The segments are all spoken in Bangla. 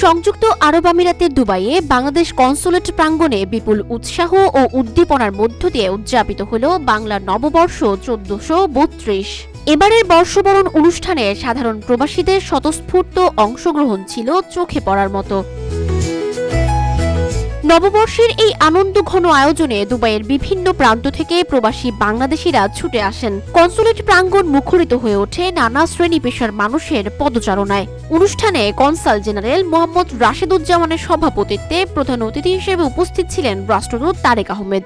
সংযুক্ত আরব আমিরাতের দুবাইয়ে বাংলাদেশ কনসুলেট প্রাঙ্গণে বিপুল উৎসাহ ও উদ্দীপনার মধ্য দিয়ে উদযাপিত হল বাংলা নববর্ষ 1432। এবারের বর্ষবরণ অনুষ্ঠানে সাধারণ প্রবাসীদের স্বতঃস্ফূর্ত অংশগ্রহণ ছিল চোখে পড়ার মতো। নববর্ষের এই আনন্দঘন আয়োজনে দুবাইয়ের বিভিন্ন প্রান্ত থেকে প্রবাসী বাংলাদেশিরা ছুটে আসেন। কনসুলেট প্রাঙ্গণ মুখরিত হয়ে ওঠে নানা শ্রেণী পেশার মানুষের পদচারণায়। অনুষ্ঠানে কনসাল জেনারেল মোহাম্মদ রাশেদুজ্জামানের সভাপতিত্বে প্রধান অতিথি হিসেবে উপস্থিত ছিলেন রাষ্ট্রদূত তারেক আহমেদ।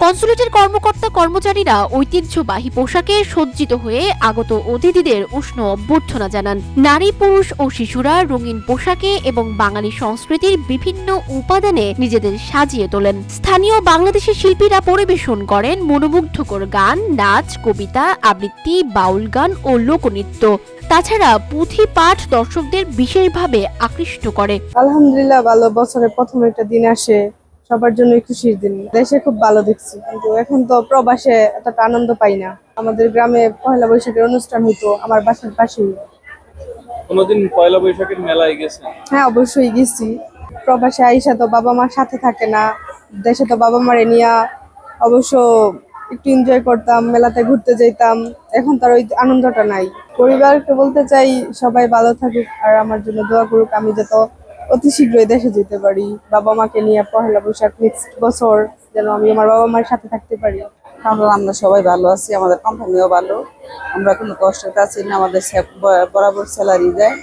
কনসুলেটের কর্মকর্তা কর্মচারীরা ঐতিহ্যবাহী পোশাকে সজ্জিত হয়ে আগত অতিথিদের উষ্ণ অভ্যর্থনা জানান। নারী, পুরুষ ও শিশুরা রঙিন পোশাকে এবং বাঙালি সংস্কৃতির বিভিন্ন উপাদানে নিজেদের সাজিয়ে তোলেন। স্থানীয় বাংলাদেশি শিল্পীরা পরিবেশন করেন মনোমুগ্ধকর গান, নাচ, কবিতা, আবৃত্তি, বাউল গান ও লোকনৃত্য। তাছাড়া পুঁথি পাঠ দর্শকদের বিশেষভাবে আকৃষ্ট করে। আলহামদুলিল্লাহ, ভালো। বছরের প্রথম একটা দিন আসে, সবার জন্য খুশির দিন। দেশে খুব ভালো দেখছি, কিন্তু এখন তো প্রবাসে এতটা আনন্দ পাই না। আমাদের গ্রামে পয়লা বৈশাখের অনুষ্ঠান হইতো আমার বাসার পাশেই। কোনদিন পয়লা বৈশাখের মেলায় গেছেন? হ্যাঁ, অবশ্যই গেছি। প্রবাসে আইসা তো বাবা মার সাথে থাকে না, দেশে তো বাবা মারে নিয়ে অবশ্য একটু এনজয় করতাম, মেলাতে ঘুরতে যেতাম। এখন তার ওই আনন্দটা নাই। পরিবারকে বলতে চাই সবাই ভালো থাকুক আর আমার জন্য দোয়া করুক, আমি যত অতি শীঘ্রই দেশে যেতে পারি। বাবা মাকে নিয়ে পহেলা বৈশাখ নেক্সট বছর যেন আমি আমার বাবা মার সাথে থাকতে পারি। আমরা সবাই ভালো আছি, আমাদের কোম্পানিও ভালো, আমরা কোনো কষ্টতে আছি না। আমাদের বরাবর স্যালারি দেয়,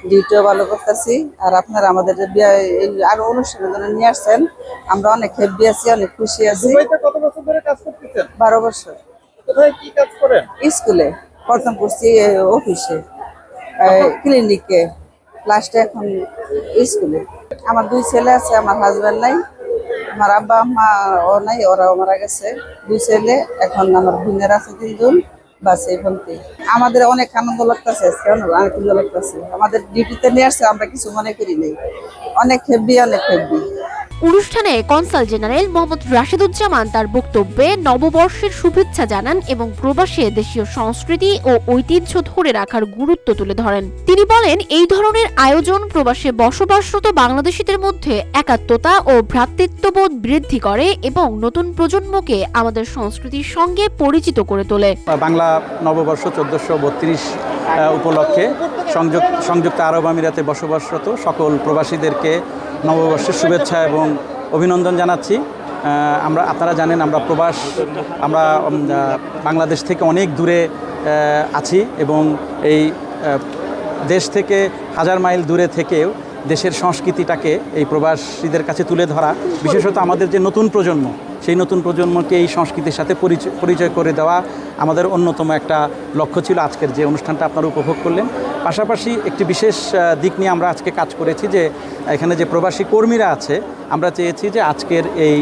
ডিউটিও ভালো করতেছি। আর আপনারা আমাদের আরো অনুষ্ঠানের জন্য নিয়ে আসছেন, আমরা অনেক হ্যাপি আছি, অনেক খুশি আছি। কত বছর ধরে কাজ করতেছেন? 12 বছর। কোথায় কি কাজ করেন? স্কুলে প্রথম করছি, অফিসে, ক্লিনিকে, লাস্টে এখন স্কুলে। আমার 2 ছেলে আছে, আমার হাজবেন্ড নাই, আমার আব্বা আম্মা ও নাই, ওরাও মারা গেছে। 2 ছেলে, এখন আমার বোনের আছে 3 জন, বাস এই বলতে আমাদের অনেক আনন্দ লাগতেছে, অনেক আনন্দ লাগতেছে। আমাদের ডিউটিতে নিয়ে আসছে, আমরা কিছু মনে করি নাই, অনেক হেভি, অনেক হেভি। অনুষ্ঠানে কনসাল জেনারেল মোহাম্মদ রাশেদুজ্জামান তার বক্তব্যে নববর্ষের শুভেচ্ছা জানান এবং প্রবাসে দেশীয় সংস্কৃতি ও ঐতিহ্য ধরে রাখার গুরুত্ব তুলে ধরেন। তিনি বলেন, এই ধরনের আয়োজন প্রবাসে বসবাসরত বাংলাদেশিদের মধ্যে একাত্মতা ও ভ্রাতৃত্ববোধ বৃদ্ধি করে এবং নতুন প্রজন্মকে আমাদের সংস্কৃতির সঙ্গে পরিচিত করে তোলে। বাংলা নববর্ষ 1432 উপলক্ষে সংযুক্ত আরব আমিরাতে বসবাসরত সকল প্রবাসীদেরকে নববর্ষের শুভেচ্ছা এবং অভিনন্দন জানাচ্ছি। আপনারা জানেন আমরা বাংলাদেশ থেকে অনেক দূরে আছি এবং এই দেশ থেকে 1000 মাইল দূরে থেকেও দেশের সংস্কৃতিটাকে এই প্রবাসীদের কাছে তুলে ধরা, বিশেষত আমাদের যে নতুন প্রজন্ম, সেই নতুন প্রজন্মকে এই সংস্কৃতির সাথে পরিচয় করে দেওয়া আমাদের অন্যতম একটা লক্ষ্য ছিল আজকের যে অনুষ্ঠানটা আপনারা উপভোগ করলেন। পাশাপাশি একটি বিশেষ দিক নিয়ে আমরা আজকে কাজ করেছি, যে এখানে যে প্রবাসী কর্মীরা আছে, আমরা চেয়েছি যে আজকের এই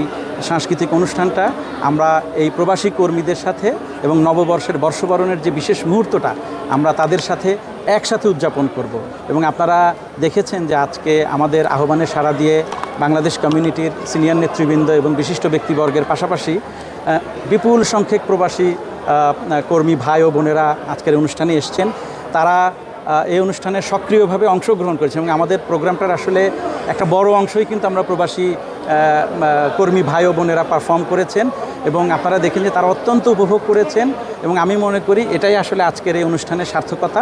সাংস্কৃতিক অনুষ্ঠানটা আমরা এই প্রবাসী কর্মীদের সাথে এবং নববর্ষের বর্ষবরণের যে বিশেষ মুহূর্তটা আমরা তাদের সাথে একসাথে উদযাপন করব। এবং আপনারা দেখেছেন যে আজকে আমাদের আহ্বানে সাড়া দিয়ে বাংলাদেশ কমিউনিটির সিনিয়র নেতৃবৃন্দ এবং বিশিষ্ট ব্যক্তিবর্গের পাশাপাশি বিপুল সংখ্যক প্রবাসী কর্মী ভাই ও বোনেরা আজকের অনুষ্ঠানে এসছেন। তারা এই অনুষ্ঠানে সক্রিয়ভাবে অংশগ্রহণ করেছে এবং আমাদের প্রোগ্রামটার আসলে একটা বড় অংশই কিন্তু আমরা প্রবাসী কর্মী ভাই ও বোনেরা পারফর্ম করেছেন এবং আপনারা দেখেন যে তারা অত্যন্ত উপভোগ করেছেন। এবং আমি মনে করি এটাই আসলে আজকের এই অনুষ্ঠানের সার্থকতা।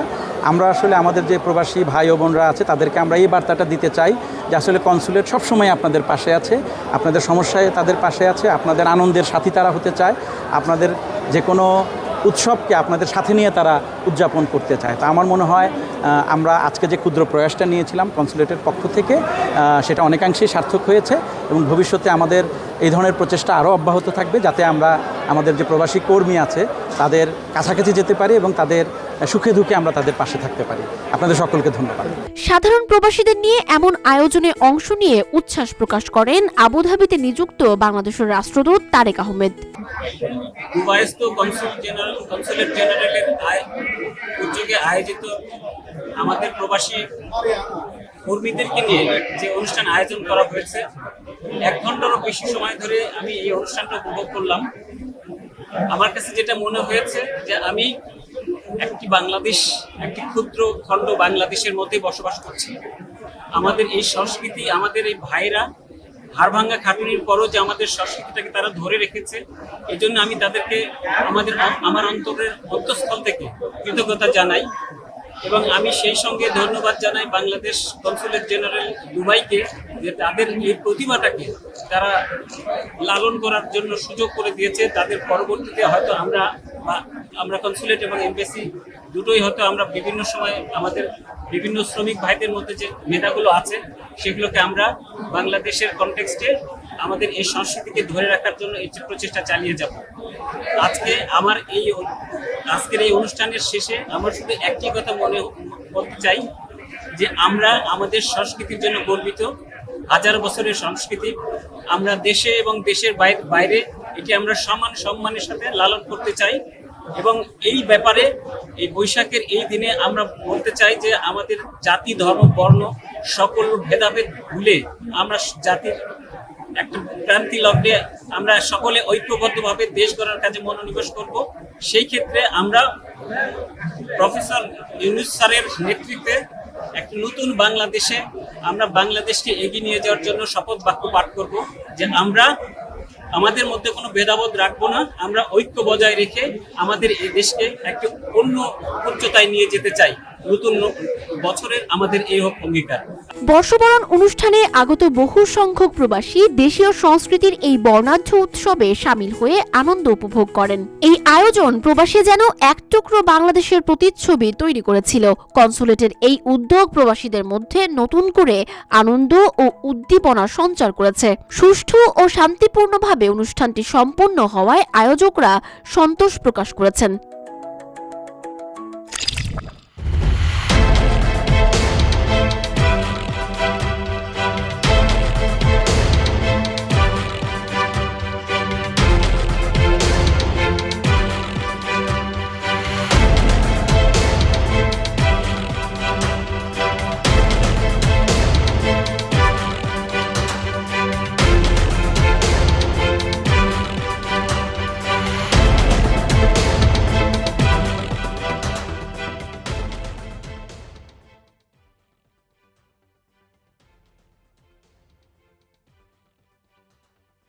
আমরা আসলে আমাদের যে প্রবাসী ভাই ও বোনরা আছে তাদেরকে আমরা এই বার্তাটা দিতে চাই যে আসলে কনসুলেট সবসময় আপনাদের পাশে আছে, আপনাদের সমস্যায় তাদের পাশে আছে, আপনাদের আনন্দের সাথী তারা হতে চায়, আপনাদের যে কোনো উৎসবকে আপনাদের সাথে নিয়ে তারা উদযাপন করতে চায়। তো আমার মনে হয় আমরা আজকে যে ক্ষুদ্র প্রয়াসটা নিয়েছিলাম কনসুলেটের পক্ষ থেকে, সেটা অনেকাংশেই সার্থক হয়েছে এবং ভবিষ্যতে আমাদের এই ধরনের প্রচেষ্টা আরও অব্যাহত থাকবে, যাতে আমরা আমাদের যে প্রবাসী কর্মী আছে তাদের কাছাকাছি যেতে পারি এবং তাদের সুখে দুঃখে আমরা তাদের পাশে থাকতে পারি। আপনাদের সকলকে ধন্যবাদ। সাধারণ প্রবাসীদের নিয়ে এমন আয়োজনে অংশ নিয়ে উচ্ছ্বাস প্রকাশ করেন আবুধাবিতে নিযুক্ত বাংলাদেশের রাষ্ট্রদূত তারেক আহমেদ। দুবাইস্থ কনসুলেট জেনারেলের উদ্যোগে আয়োজিত আমাদের প্রবাসী কর্মীদেরকে নিয়ে যে অনুষ্ঠান আয়োজন করা হয়েছে, 1 ঘন্টারও বেশি সময় ধরে আমি এই অনুষ্ঠানটা উপভোগ করলাম। আমার কাছে যেটা মনে হয়েছে যে আমি একটি বাংলাদেশ, একটি ক্ষুদ্র খণ্ড বাংলাদেশের মধ্যে বসবাস করছি। আমাদের এই সংস্কৃতি, আমাদের এই ভাইরা হাড়ভাঙ্গা খাটুনির পরও যে আমাদের সংস্কৃতিটাকে তারা ধরে রেখেছে, এই জন্য আমি তাদেরকে আমার অন্তরের অন্তঃস্থল থেকে কৃতজ্ঞতা জানাই। এবং আমি সেই সঙ্গে ধন্যবাদ জানাই বাংলাদেশ কনসুলেট জেনারেল দুবাইকে, যে তাদের এই প্রতিভাটাকে তারা লালন করার জন্য সুযোগ করে দিয়েছে। তাদের পরবর্তীতে হয়তো আমরা কনসুলেট এবং এমবেসি দুটোই হয়তো আমরা বিভিন্ন সময় আমাদের বিভিন্ন শ্রমিক ভাইদের মধ্যে যে মেধাগুলো আছে সেগুলোকে আমরা বাংলাদেশের কনটেক্সটে আমাদের এই সংস্কৃতিকে ধরে রাখার জন্য এই প্রচেষ্টা চালিয়ে যাব। আজকের এই অনুষ্ঠানের শেষে আমরা শুধু একটি কথা বলতে চাই যে আমরা আমাদের সংস্কৃতির জন্য গর্বিত। হাজার বছরের সংস্কৃতি আমরা দেশে এবং দেশের বাইরে এটি আমরা সম্মানের সাথে লালন করতে চাই। এবং এই ব্যাপারে এই বৈশাখের এই দিনে আমরা বলতে চাই যে আমাদের জাতি, ধর্ম, বর্ণ সকল ভেদাভেদ ভুলে আমরা জাতির একটা ক্রান্তি লগ্নে আমরা সকলে ঐক্যবদ্ধভাবে দেশ গড়ার কাজে মনোনিবেশ করব। সেই ক্ষেত্রে আমরা প্রফেসর ইউনূস স্যারের নেতৃত্বে একটা নতুন বাংলাদেশে আমরা বাংলাদেশকে এগিয়ে নিয়ে যাওয়ার জন্য শপথ বাক্য পাঠ করব যে আমরা আমাদের মধ্যে কোনো ভেদাভেদ রাখবো না, আমরা ঐক্য বজায় রেখে আমাদের এই দেশকে একটা অন্য উচ্চতায় নিয়ে যেতে চাই। নতুন বছরের আমাদের এই হোক অঙ্গীকার। বর্ষবরণ অনুষ্ঠানে আগত বহু সংখ্যক প্রবাসী দেশীয় সংস্কৃতির এই বর্ণাঢ্য উৎসবে সামিল হয়ে আনন্দ উপভোগ করেন। এই আয়োজন প্রবাসী যেন এক টুকরো বাংলাদেশের প্রতিচ্ছবি তৈরি করেছিল। কনসুলেটের এই উদ্যোগ প্রবাসীদের মধ্যে নতুন করে আনন্দ ও উদ্দীপনা সঞ্চার করেছে। সুষ্ঠু ও শান্তিপূর্ণভাবে অনুষ্ঠানটি সম্পন্ন হওয়ায় আয়োজকরা সন্তোষ প্রকাশ করেছেন।